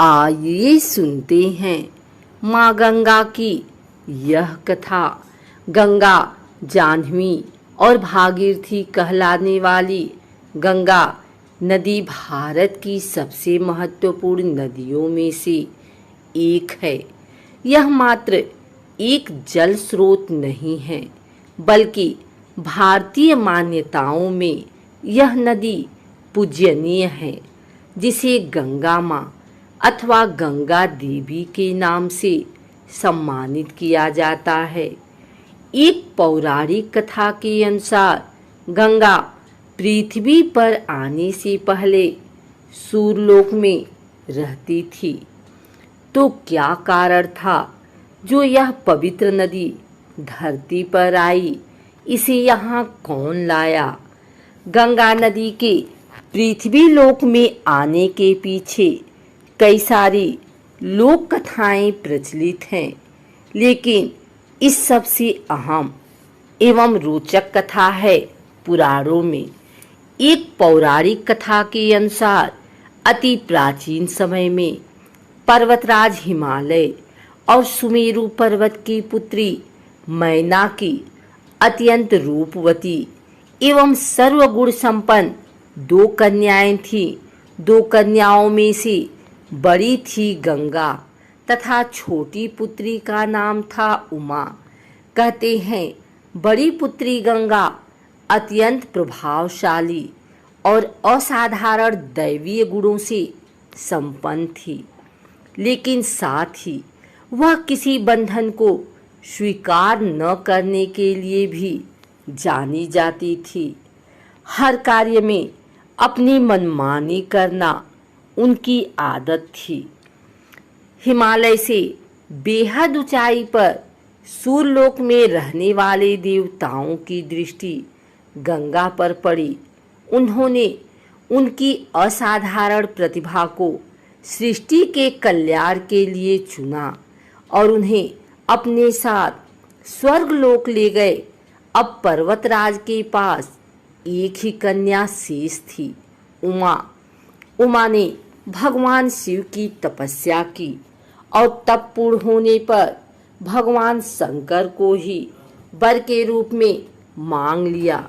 आइए सुनते हैं माँ गंगा की यह कथा। गंगा जाह्नवी और भागीरथी कहलाने वाली गंगा नदी भारत की सबसे महत्वपूर्ण नदियों में से एक है। यह मात्र एक जल स्रोत नहीं है, बल्कि भारतीय मान्यताओं में यह नदी पूजनीय है, जिसे गंगा माँ अथवा गंगा देवी के नाम से सम्मानित किया जाता है। एक पौराणिक कथा के अनुसार गंगा पृथ्वी पर आने से पहले सूर्यलोक में रहती थी। तो क्या कारण था जो यह पवित्र नदी धरती पर आई? इसे यहाँ कौन लाया? गंगा नदी के पृथ्वी लोक में आने के पीछे कई सारी लोक कथाएं प्रचलित हैं, लेकिन इस सबसे अहम एवं रोचक कथा है पुराणों में। एक पौराणिक कथा के अनुसार अति प्राचीन समय में पर्वतराज हिमालय और सुमेरु पर्वत की पुत्री मैना की अत्यंत रूपवती एवं सर्वगुण संपन्न दो कन्याएं थीं। दो कन्याओं में से बड़ी थी गंगा तथा छोटी पुत्री का नाम था उमा। कहते हैं बड़ी पुत्री गंगा अत्यंत प्रभावशाली और असाधारण दैवीय गुणों से संपन्न थी, लेकिन साथ ही वह किसी बंधन को स्वीकार न करने के लिए भी जानी जाती थी। हर कार्य में अपनी मनमानी करना उनकी आदत थी। हिमालय से बेहद ऊंचाई पर सूर्यलोक में रहने वाले देवताओं की दृष्टि गंगा पर पड़ी। उन्होंने उनकी असाधारण प्रतिभा को सृष्टि के कल्याण के लिए चुना और उन्हें अपने साथ स्वर्गलोक ले गए। अब पर्वतराज के पास एक ही कन्या शेष थी, उमा। उमा ने भगवान शिव की तपस्या की और तप पूर्ण होने पर भगवान शंकर को ही वर के रूप में मांग लिया।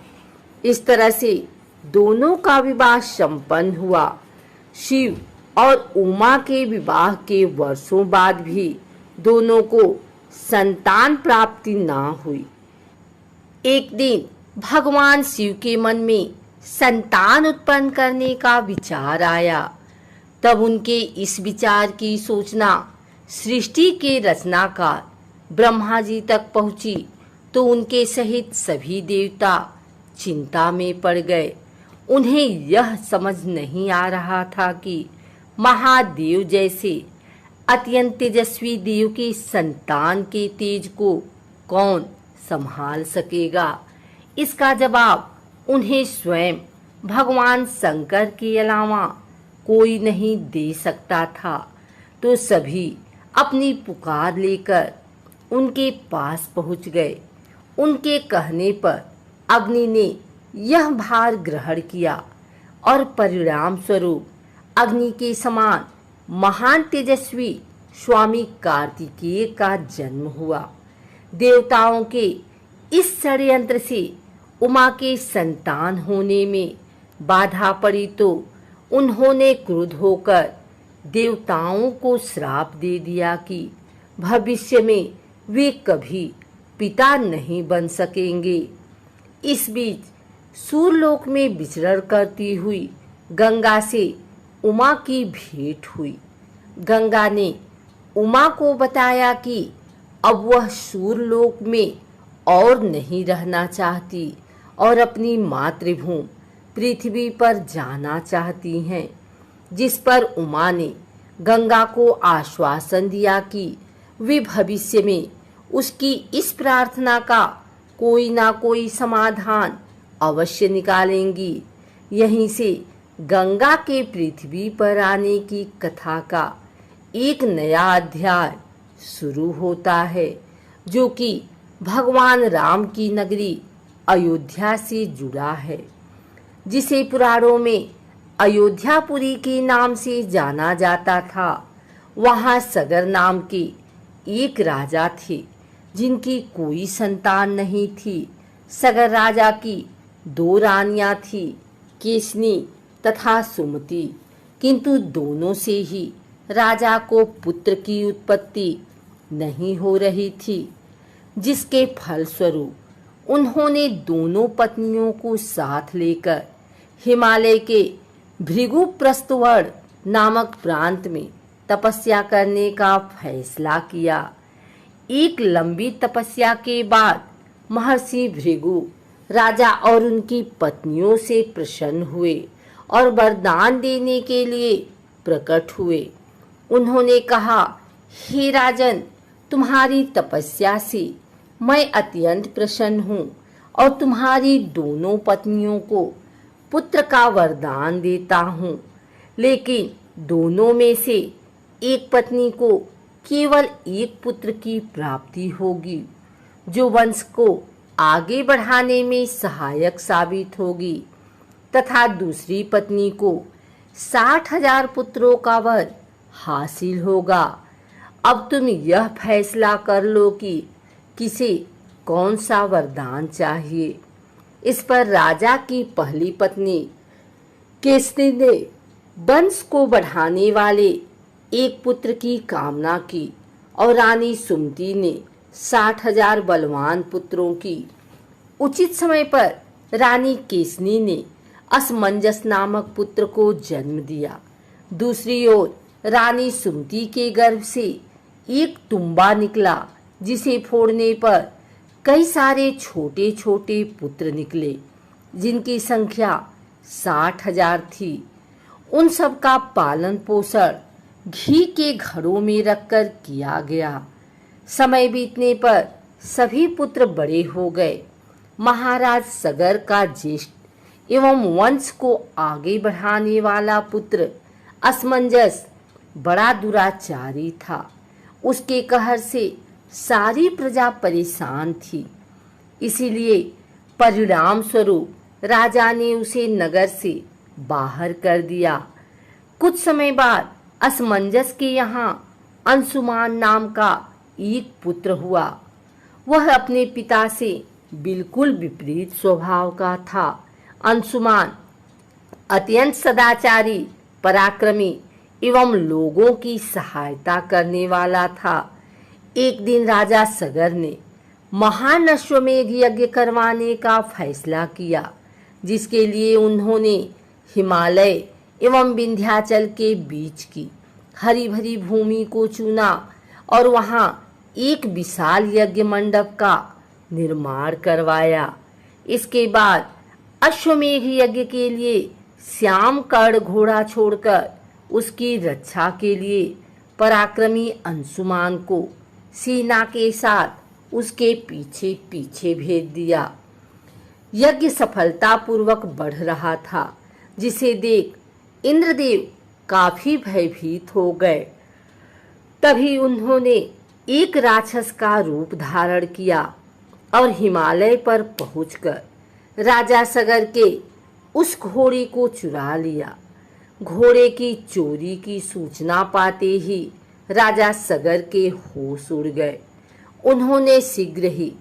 इस तरह से दोनों का विवाह संपन्न हुआ। शिव और उमा के विवाह के वर्षों बाद भी दोनों को संतान प्राप्ति ना हुई। एक दिन भगवान शिव के मन में संतान उत्पन्न करने का विचार आया। तब उनके इस विचार की सूचना सृष्टि के रचनाकार ब्रह्मा जी तक पहुंची तो उनके सहित सभी देवता चिंता में पड़ गए। उन्हें यह समझ नहीं आ रहा था कि महादेव जैसे अत्यंत तेजस्वी देव के संतान के तेज को कौन संभाल सकेगा। इसका जवाब उन्हें स्वयं भगवान शंकर के अलावा कोई नहीं दे सकता था। तो सभी अपनी पुकार लेकर उनके पास पहुंच गए। उनके कहने पर अग्नि ने यह भार ग्रहण किया और परिणाम स्वरूप अग्नि के समान महान तेजस्वी स्वामी कार्तिकेय का जन्म हुआ। देवताओं के इस षड्यंत्र से उमा के संतान होने में बाधा पड़ी तो उन्होंने क्रुद्ध होकर देवताओं को श्राप दे दिया कि भविष्य में वे कभी पिता नहीं बन सकेंगे। इस बीच सूर्यलोक में विचरण करती हुई गंगा से उमा की भेंट हुई। गंगा ने उमा को बताया कि अब वह सूर्यलोक में और नहीं रहना चाहती और अपनी मातृभूमि पृथ्वी पर जाना चाहती हैं। जिस पर उमा ने गंगा को आश्वासन दिया कि वे भविष्य में उसकी इस प्रार्थना का कोई ना कोई समाधान अवश्य निकालेंगी। यहीं से गंगा के पृथ्वी पर आने की कथा का एक नया अध्याय शुरू होता है, जो कि भगवान राम की नगरी अयोध्या से जुड़ा है, जिसे पुराणों में अयोध्यापुरी के नाम से जाना जाता था। वहां सगर नाम के एक राजा थे जिनकी कोई संतान नहीं थी। सगर राजा की 2 रानियां थी, केसनी तथा सुमति, किंतु दोनों से ही राजा को पुत्र की उत्पत्ति नहीं हो रही थी, जिसके फलस्वरूप उन्होंने दोनों पत्नियों को साथ लेकर हिमालय के भृगुप्रस्थवर्ण नामक प्रांत में तपस्या करने का फैसला किया। एक लंबी तपस्या के बाद महर्षि भृगु राजा और उनकी पत्नियों से प्रसन्न हुए और वरदान देने के लिए प्रकट हुए। उन्होंने कहा, हे राजन, तुम्हारी तपस्या से मैं अत्यंत प्रसन्न हूँ और तुम्हारी दोनों पत्नियों को पुत्र का वरदान देता हूँ, लेकिन दोनों में से एक पत्नी को केवल एक पुत्र की प्राप्ति होगी, जो वंश को आगे बढ़ाने में सहायक साबित होगी, तथा दूसरी पत्नी को 60,000 पुत्रों का वर हासिल होगा। अब तुम यह फैसला कर लो कि किसे कौन सा वरदान चाहिए। इस पर राजा की पहली पत्नी केसनी ने वंश को बढ़ाने वाले एक पुत्र की कामना की और रानी सुमति ने 60,000 बलवान पुत्रों की। उचित समय पर रानी केसनी ने असमंजस नामक पुत्र को जन्म दिया। दूसरी ओर रानी सुमति के गर्भ से एक तुम्बा निकला, जिसे फोड़ने पर कई सारे छोटे छोटे पुत्र निकले, जिनकी संख्या 60,000 थी। उन सब का पालन पोषण घी के घड़ों में रखकर किया गया। समय बीतने पर सभी पुत्र बड़े हो गए। महाराज सगर का ज्येष्ठ एवं वंश को आगे बढ़ाने वाला पुत्र असमंजस बड़ा दुराचारी था। उसके कहर से सारी प्रजा परेशान थी। इसीलिए परिणाम स्वरूप राजा ने उसे नगर से बाहर कर दिया। कुछ समय बाद असमंजस के यहाँ अंशुमान नाम का एक पुत्र हुआ। वह अपने पिता से बिल्कुल विपरीत स्वभाव का था। अंशुमान अत्यंत सदाचारी, पराक्रमी एवं लोगों की सहायता करने वाला था। एक दिन राजा सगर ने महान अश्वमेध यज्ञ करवाने का फैसला किया, जिसके लिए उन्होंने हिमालय एवं विंध्याचल के बीच की हरी भरी भूमि को चुना और वहां एक विशाल यज्ञ मंडप का निर्माण करवाया। इसके बाद अश्वमेध यज्ञ के लिए श्याम कर्ण घोड़ा छोड़कर उसकी रक्षा के लिए पराक्रमी अंशुमान को सेना के साथ उसके पीछे पीछे भेज दिया। यज्ञ सफलतापूर्वक बढ़ रहा था, जिसे देख इंद्रदेव काफी भयभीत हो गए। तभी उन्होंने एक राक्षस का रूप धारण किया और हिमालय पर पहुंचकर राजा सगर के उस घोड़े को चुरा लिया। घोड़े की चोरी की सूचना पाते ही राजा सगर के होश उड़ गए। उन्होंने शीघ्र ही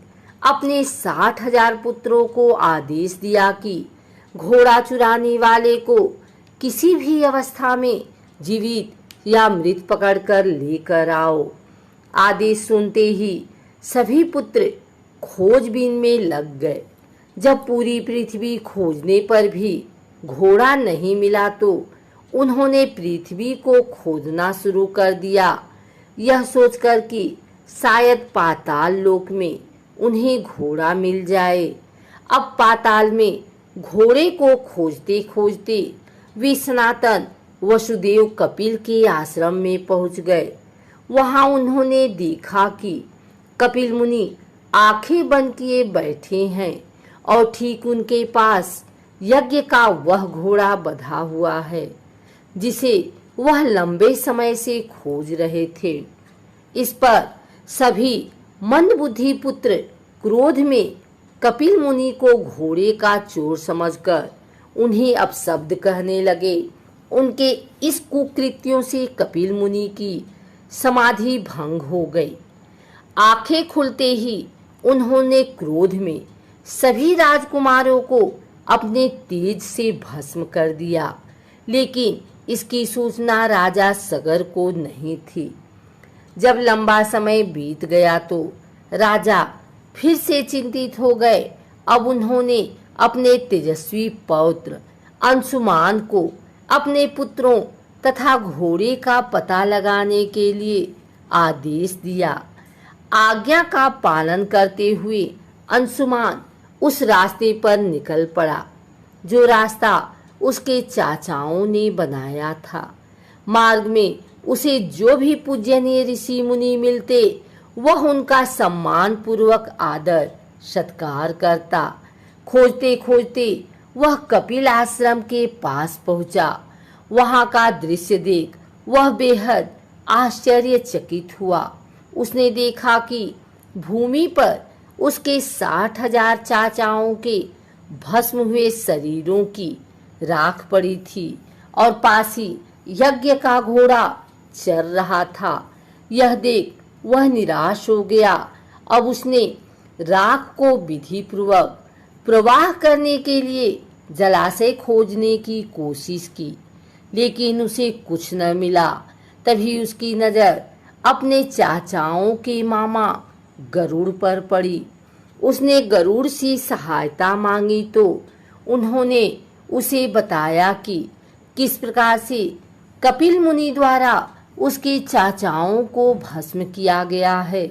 अपने 60,000 पुत्रों को आदेश दिया कि घोड़ा चुराने वाले को किसी भी अवस्था में जीवित या मृत पकड़कर लेकर आओ। आदेश सुनते ही सभी पुत्र खोजबीन में लग गए। जब पूरी पृथ्वी खोजने पर भी घोड़ा नहीं मिला तो उन्होंने पृथ्वी को खोदना शुरू कर दिया, यह सोचकर कि शायद पाताल लोक में उन्हें घोड़ा मिल जाए। अब पाताल में घोड़े को खोजते खोजते वे सनातन वसुदेव कपिल के आश्रम में पहुंच गए। वहां उन्होंने देखा कि कपिल मुनि आंखें बंद किए बैठे हैं और ठीक उनके पास यज्ञ का वह घोड़ा बंधा हुआ है, जिसे वह लंबे समय से खोज रहे थे। इस पर सभी मंदबुद्धि पुत्र क्रोध में कपिल मुनि को घोड़े का चोर समझकर उन्हें अपशब्द कहने लगे। उनके इस कुकृत्यों से कपिल मुनि की समाधि भंग हो गई। आंखें खुलते ही उन्होंने क्रोध में सभी राजकुमारों को अपने तेज से भस्म कर दिया, लेकिन इसकी सूचना राजा सगर को नहीं थी। जब लंबा समय बीत गया तो राजा फिर से चिंतित हो गए। अब उन्होंने अपने तेजस्वी पौत्र अंशुमान को अपने पुत्रों तथा घोड़े का पता लगाने के लिए आदेश दिया। आज्ञा का पालन करते हुए अंशुमान उस रास्ते पर निकल पड़ा जो रास्ता उसके चाचाओं ने बनाया था। मार्ग में उसे जो भी पूजनीय ऋषि मुनि मिलते वह उनका सम्मान पूर्वक आदर सत्कार करता। खोजते खोजते वह कपिल आश्रम के पास पहुंचा। वहां का दृश्य देख वह बेहद आश्चर्यचकित हुआ। उसने देखा कि भूमि पर उसके 60,000 चाचाओं के भस्म हुए शरीरों की राख पड़ी थी और पास ही यज्ञ का घोड़ा चल रहा था। यह देख वह निराश हो गया। अब उसने राख को विधि पूर्वक प्रवाह करने के लिए जलाशय खोजने की कोशिश की, लेकिन उसे कुछ न मिला। तभी उसकी नजर अपने चाचाओं के मामा गरुड़ पर पड़ी। उसने गरुड़ से सहायता मांगी तो उन्होंने उसे बताया कि किस प्रकार से कपिल मुनि द्वारा उसके चाचाओं को भस्म किया गया है।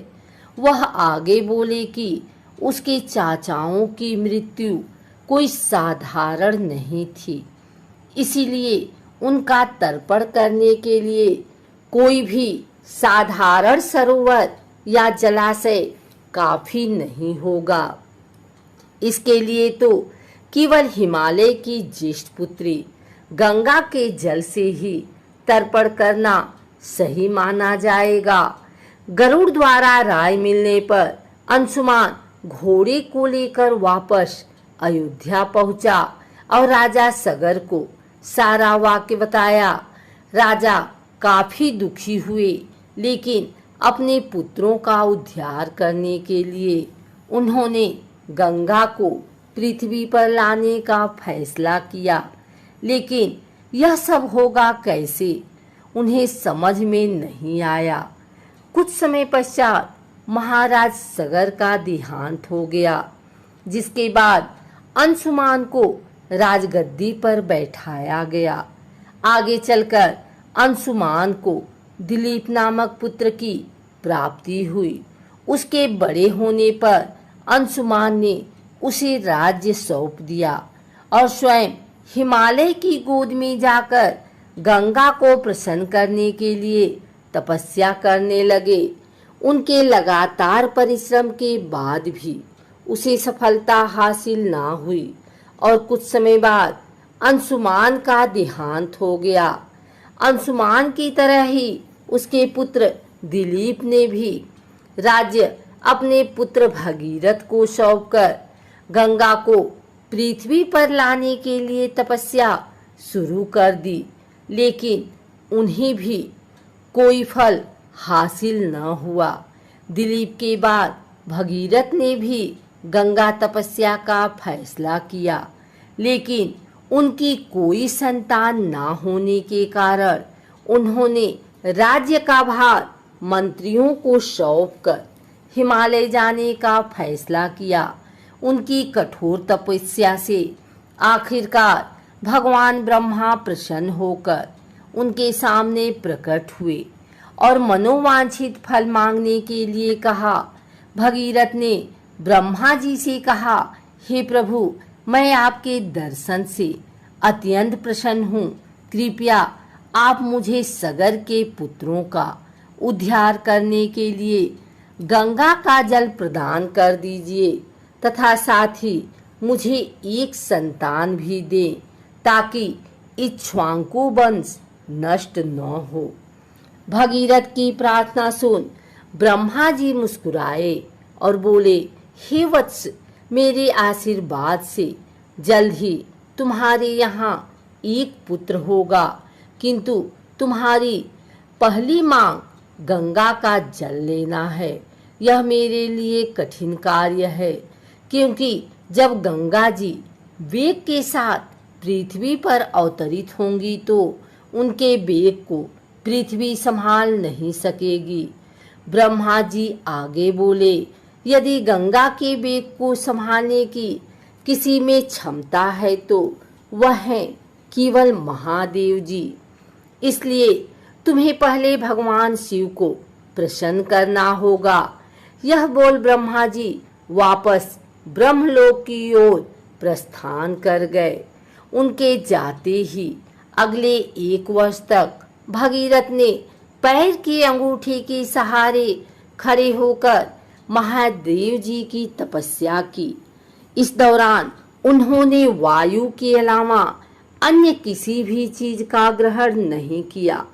वह आगे बोले कि उसके चाचाओं की मृत्यु कोई साधारण नहीं थी, इसीलिए उनका तर्पण करने के लिए कोई भी साधारण सरोवर या जलाशय काफी नहीं होगा। इसके लिए तो केवल हिमालय की ज्येष्ठ पुत्री गंगा के जल से ही तर्पण करना सही माना जाएगा। गरुड़ द्वारा राय मिलने पर अंशुमान घोड़े को लेकर वापस अयोध्या पहुंचा और राजा सगर को सारा वाक्य बताया। राजा काफी दुखी हुए, लेकिन अपने पुत्रों का उद्धार करने के लिए उन्होंने गंगा को पृथ्वी पर लाने का फैसला किया। लेकिन यह सब होगा कैसे, उन्हें समझ में नहीं आया। कुछ समय पश्चात महाराज सगर का देहांत हो गया, जिसके बाद अंशुमान को राजगद्दी पर बैठाया गया। आगे चलकर अंशुमान को दिलीप नामक पुत्र की प्राप्ति हुई। उसके बड़े होने पर अंशुमान ने उसे राज्य सौंप दिया और स्वयं हिमालय की गोद में जाकर गंगा को प्रसन्न करने के लिए तपस्या करने लगे। उनके लगातार परिश्रम के बाद भी उसे सफलता हासिल ना हुई और कुछ समय बाद अंशुमान का देहांत हो गया। अंशुमान की तरह ही उसके पुत्र दिलीप ने भी राज्य अपने पुत्र भगीरथ को सौंपकर गंगा को पृथ्वी पर लाने के लिए तपस्या शुरू कर दी, लेकिन उन्हें भी कोई फल हासिल न हुआ। दिलीप के बाद भगीरथ ने भी गंगा तपस्या का फैसला किया, लेकिन उनकी कोई संतान ना होने के कारण उन्होंने राज्य का भार मंत्रियों को सौंपकर हिमालय जाने का फैसला किया। उनकी कठोर तपस्या से आखिरकार भगवान ब्रह्मा प्रसन्न होकर उनके सामने प्रकट हुए और मनोवांछित फल मांगने के लिए कहा। भगीरथ ने ब्रह्मा जी से कहा, हे प्रभु, मैं आपके दर्शन से अत्यंत प्रसन्न हूँ। कृपया आप मुझे सगर के पुत्रों का उद्धार करने के लिए गंगा का जल प्रदान कर दीजिए तथा साथ ही मुझे एक संतान भी दें, ताकि इक्ष्वाकु वंश नष्ट न हो। भगीरथ की प्रार्थना सुन ब्रह्मा जी मुस्कुराए और बोले, हे वत्स, मेरे आशीर्वाद से जल्द ही तुम्हारे यहाँ एक पुत्र होगा, किंतु तुम्हारी पहली मांग गंगा का जल लेना है। यह मेरे लिए कठिन कार्य है, क्योंकि जब गंगा जी वेग के साथ पृथ्वी पर अवतरित होंगी तो उनके वेग को पृथ्वी संभाल नहीं सकेगी। ब्रह्मा जी आगे बोले, यदि गंगा के वेग को संभालने की किसी में क्षमता है तो वह है केवल महादेव जी। इसलिए तुम्हें पहले भगवान शिव को प्रसन्न करना होगा। यह बोल ब्रह्मा जी वापस ब्रह्मलोक की ओर प्रस्थान कर गए। उनके जाते ही अगले 1 वर्ष तक भगीरथ ने पैर के अंगूठे के सहारे खड़े होकर महादेव जी की तपस्या की। इस दौरान उन्होंने वायु के अलावा अन्य किसी भी चीज का ग्रहण नहीं किया।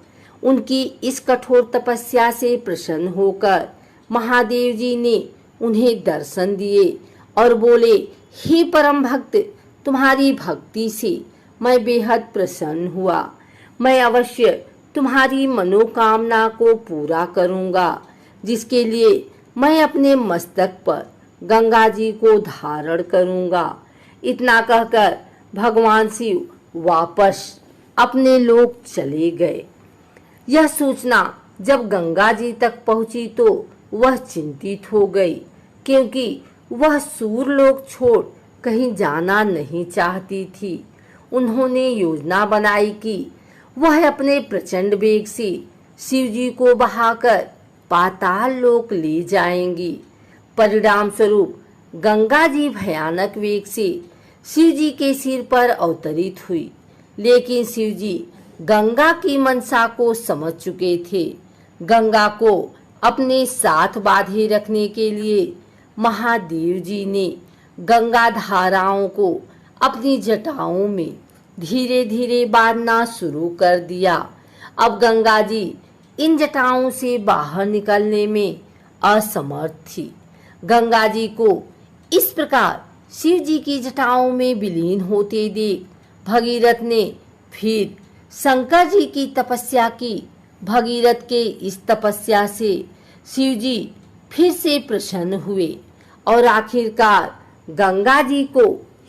उनकी इस कठोर तपस्या से प्रसन्न होकर महादेव जी ने उन्हें दर्शन दिए और बोले, हे परम भक्त, तुम्हारी भक्ति से मैं बेहद प्रसन्न हुआ। मैं अवश्य तुम्हारी मनोकामना को पूरा करूंगा, जिसके लिए मैं अपने मस्तक पर गंगा जी को धारण करूंगा। इतना कहकर भगवान शिव वापस अपने लोक चले गए। यह सूचना जब गंगा जी तक पहुंची तो वह चिंतित हो गई, क्योंकि वह सूरलोक छोड़ कहीं जाना नहीं चाहती थी। उन्होंने योजना बनाई कि वह अपने प्रचंड वेग से शिव जी को बहाकर पाताल लोक ले जाएंगी। परिणाम स्वरूप गंगा जी भयानक वेग से शिव जी के सिर पर अवतरित हुई, लेकिन शिव जी गंगा की मनसा को समझ चुके थे। गंगा को अपने साथ बांधे रखने के लिए महादेव जी ने गंगा धाराओं को अपनी जटाओं में धीरे धीरे बांधना शुरू कर दिया। अब गंगा जी इन जटाओं से बाहर निकलने में असमर्थ थी। गंगा जी को इस प्रकार शिव जी की जटाओं में विलीन होते देख भगीरथ ने फिर शंकर जी की तपस्या की। भगीरथ के इस तपस्या से शिव जी फिर से प्रसन्न हुए और आखिरकार गंगा जी को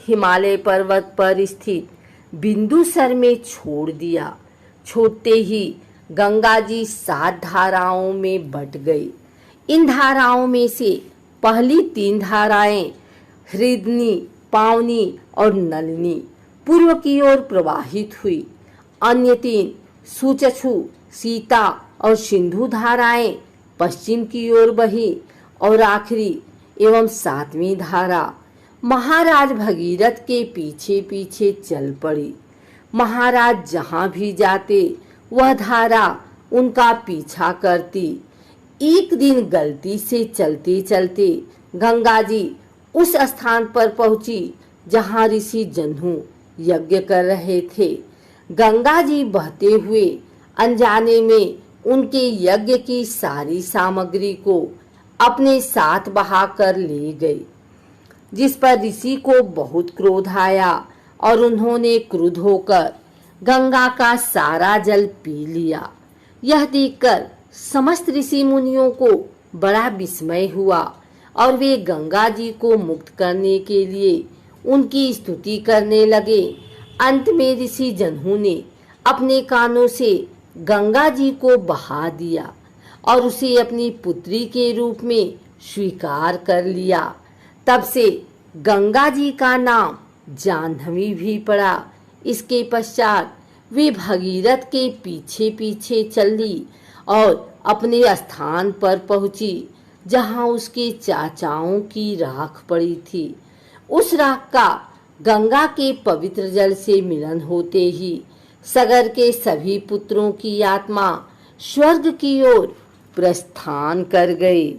हिमालय पर्वत पर स्थित बिंदुसर में छोड़ दिया। छोड़ते ही गंगा जी 7 धाराओं में बट गई। इन धाराओं में से पहली 3 धाराएं हृदनी, पावनी और नलिनी पूर्व की ओर प्रवाहित हुई। अन्य 3 सुचक्षु, सीता और सिंधु धाराएं पश्चिम की ओर बही और आखिरी एवं 7वीं धारा महाराज भगीरथ के पीछे पीछे चल पड़ी। महाराज जहां भी जाते वह धारा उनका पीछा करती। एक दिन गलती से चलते चलते गंगा जी उस स्थान पर पहुंची जहां ऋषि जन्हू यज्ञ कर रहे थे। गंगा जी बहते हुए अनजाने में उनके यज्ञ की सारी सामग्री को अपने साथ बहाकर ले गई, जिस पर ऋषि को बहुत क्रोध आया और उन्होंने क्रुद्ध होकर गंगा का सारा जल पी लिया। यह देखकर समस्त ऋषि मुनियों को बड़ा विस्मय हुआ और वे गंगा जी को मुक्त करने के लिए उनकी स्तुति करने लगे। अंत में ऋषि जन्हू ने अपने कानों से गंगा जी को बहा दिया और उसे अपनी पुत्री के रूप में स्वीकार कर लिया। तब से गंगा जी का नाम जाह्नवी भी पड़ा। इसके पश्चात वे भगीरथ के पीछे पीछे चली और अपने स्थान पर पहुंची जहां उसके चाचाओं की राख पड़ी थी। उस राख का गंगा के पवित्र जल से मिलन होते ही सगर के सभी पुत्रों की आत्मा स्वर्ग की ओर प्रस्थान कर गई।